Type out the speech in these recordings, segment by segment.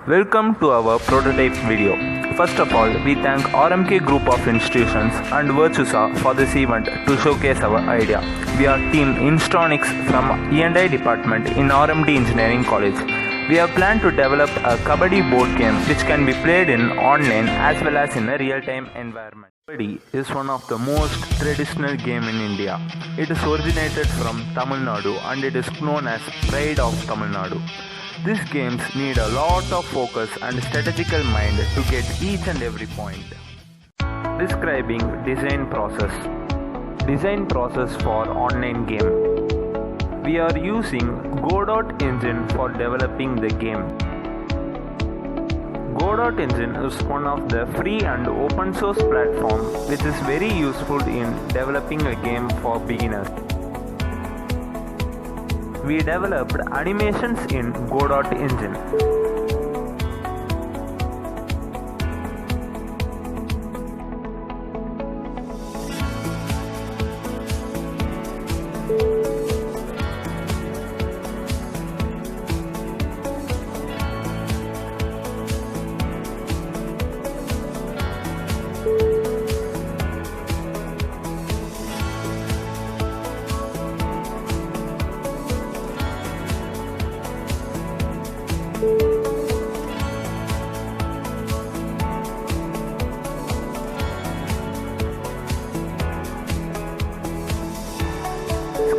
Welcome to our prototype video. First of all, we thank RMK Group of Institutions and Virtusa for this event to showcase our idea. We are team Instronics from E&I department in RMD Engineering College. We have planned to develop a Kabbadi board game which can be played in online as well as in a real-time environment. Kabbadi is one of the most traditional game in India. It is originated from Tamil Nadu and it is known as Pride of Tamil Nadu. These games need a lot of focus and strategical mind to get each and every point. Describing design process. Design process for online game. We are using Godot engine for developing the game. Godot engine is one of the free and open source platform which is very useful in developing a game for beginners. We developed animations in Godot engine.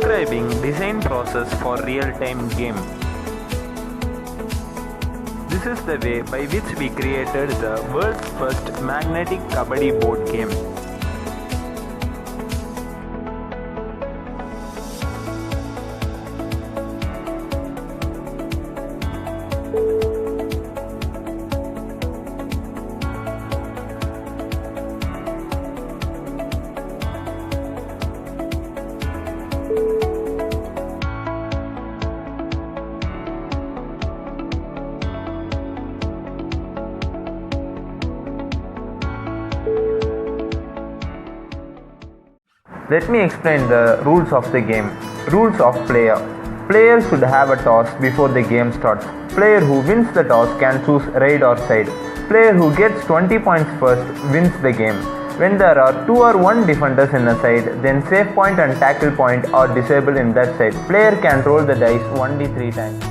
Describing design process for real-time game. This is the way by which we created the world's first magnetic Kabbadi board game. Let me explain the rules of the game. Rules of player. Player should have a toss before the game starts. Player who wins the toss can choose raid or side. Player who gets 20 points first wins the game. When there are 2 or 1 defenders in a side, then save point and tackle point are disabled in that side. Player can roll the dice only 3 times.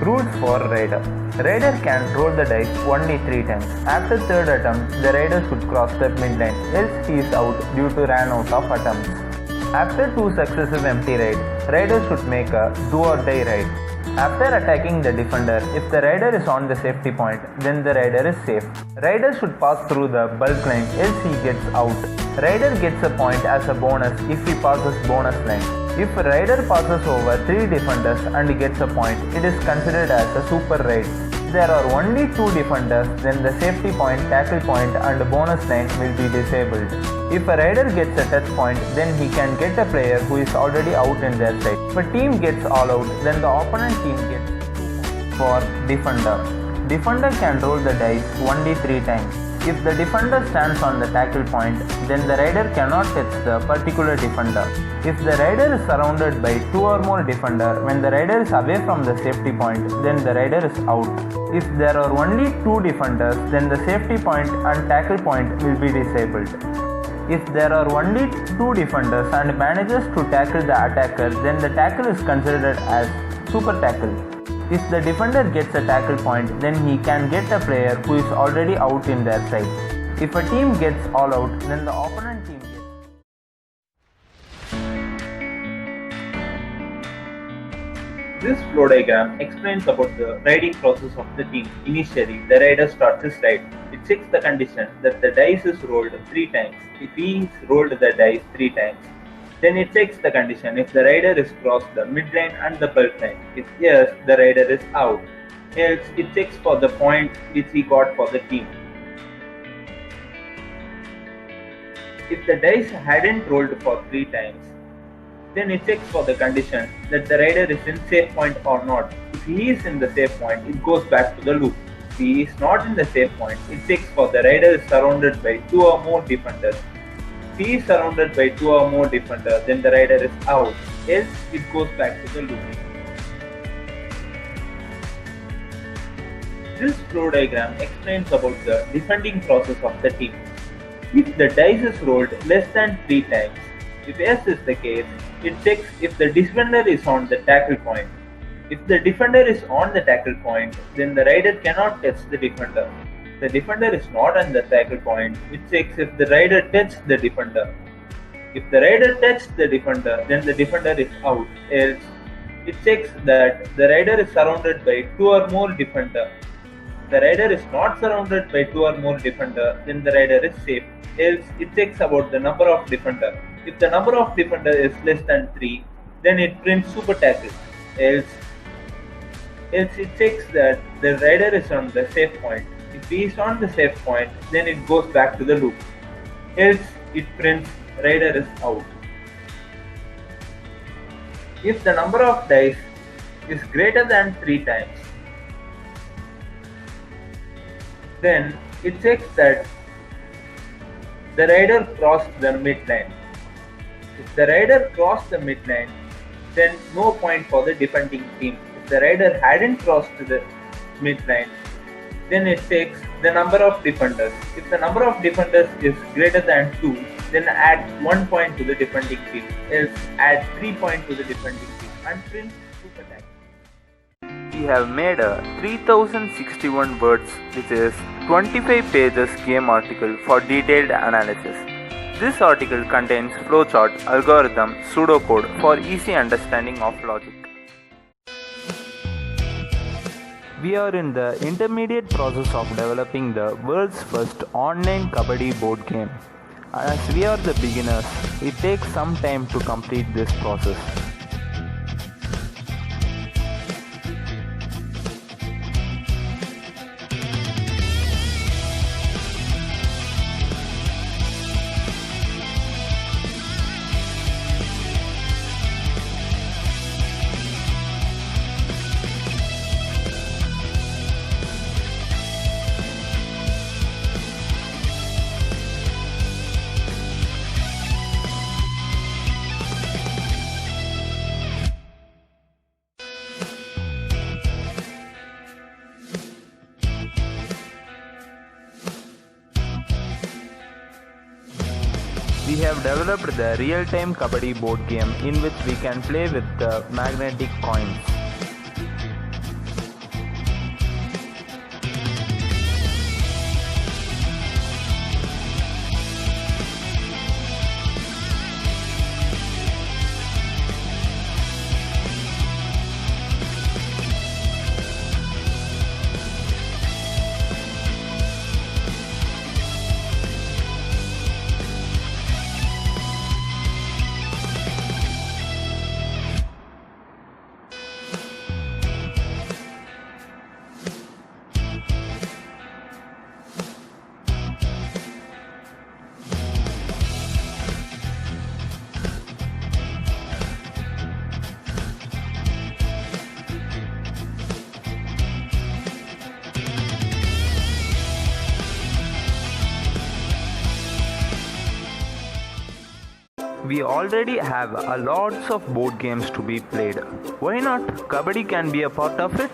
Rules for Raider. Raider can roll the dice only 3 times. After 3rd attempt, the Raider should cross the midline, else he is out due to ran out of attempts. After 2 successive empty raids, Raider should make a do or die raid. After attacking the defender, if the Raider is on the safety point, then the Raider is safe. Raider should pass through the bulk line, else he gets out. Raider gets a point as a bonus if he passes bonus line. If a Raider passes over 3 defenders and gets a point, it is considered as a super raid. If there are only 2 defenders, then the safety point, tackle point and bonus line will be disabled. If a Raider gets a touch point, then he can get a player who is already out in their side. If a team gets all out, then the opponent team gets 2 points. For Defender. Defender can roll the dice only 3 times. If the defender stands on the tackle point, then the Raider cannot touch the particular defender. If the Raider is surrounded by 2 or more defenders, when the Raider is away from the safety point, then the Raider is out. If there are only 2 defenders, then the safety point and tackle point will be disabled. If there are only 2 defenders and manages to tackle the attacker, then the tackle is considered as super tackle. If the defender gets a tackle point, then he can get a player who is already out in their side. If a team gets all out, then the opponent team gets. This flow diagram explains about the raiding process of the team. Initially, the raider starts his raid. It checks the condition that the dice is rolled 3 times. If he rolled the dice 3 times, then it checks the condition if the Raider is crossed the midline and the bulk line. If yes, the Raider is out. Else, it checks for the point which he got for the team. If the dice hadn't rolled for 3 times, then it checks for the condition that the Raider is in safe point or not. If he is in the safe point, it goes back to the loop. If he is not in the safe point, it checks for the Raider is surrounded by 2 or more defenders. If he is surrounded by 2 or more defenders, then the Raider is out, else it goes back to the loop. This flow diagram explains about the defending process of the team. If the dice is rolled less than 3 times, if yes is the case, it checks if the defender is on the tackle point. If the defender is on the tackle point, then the rider cannot touch the defender. If the defender is not on the tackle point, it checks if the rider touched the defender. If the rider touched the defender, then the defender is out. Else, it checks that the rider is surrounded by 2 or more defenders. If the rider is not surrounded by 2 or more defenders, then the rider is safe. Else, it checks about the number of defenders. If the number of defenders is less than 3, then it prints super tackle. Else it checks that the rider is on the safe point. If he is on the safe point, then it goes back to the loop. Else it prints rider is out. If the number of dice is greater than 3 times, then it checks that the rider crossed the midline. If the rider crossed the midline, then no point for the defending team. If the rider hadn't crossed the midline, then it takes the number of defenders. If the number of defenders is greater than 2, then add 1 point to the defending team. Else add 3 points to the defending team and print super tackle. We have made a 3061 words, which is 25 pages game article for detailed analysis. This article contains flowchart, algorithm, pseudocode for easy understanding of logic. We are in the intermediate process of developing the world's first online Kabbadi board game. As we are the beginners, it takes some time to complete this process. We have developed the real-time Kabbadi board game in which we can play with the magnetic coins. We already have a lots of board games to be played. Why not? Kabbadi can be a part of it.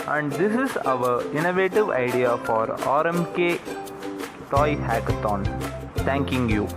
And this is our innovative idea for RMK Toy Hackathon. Thanking you.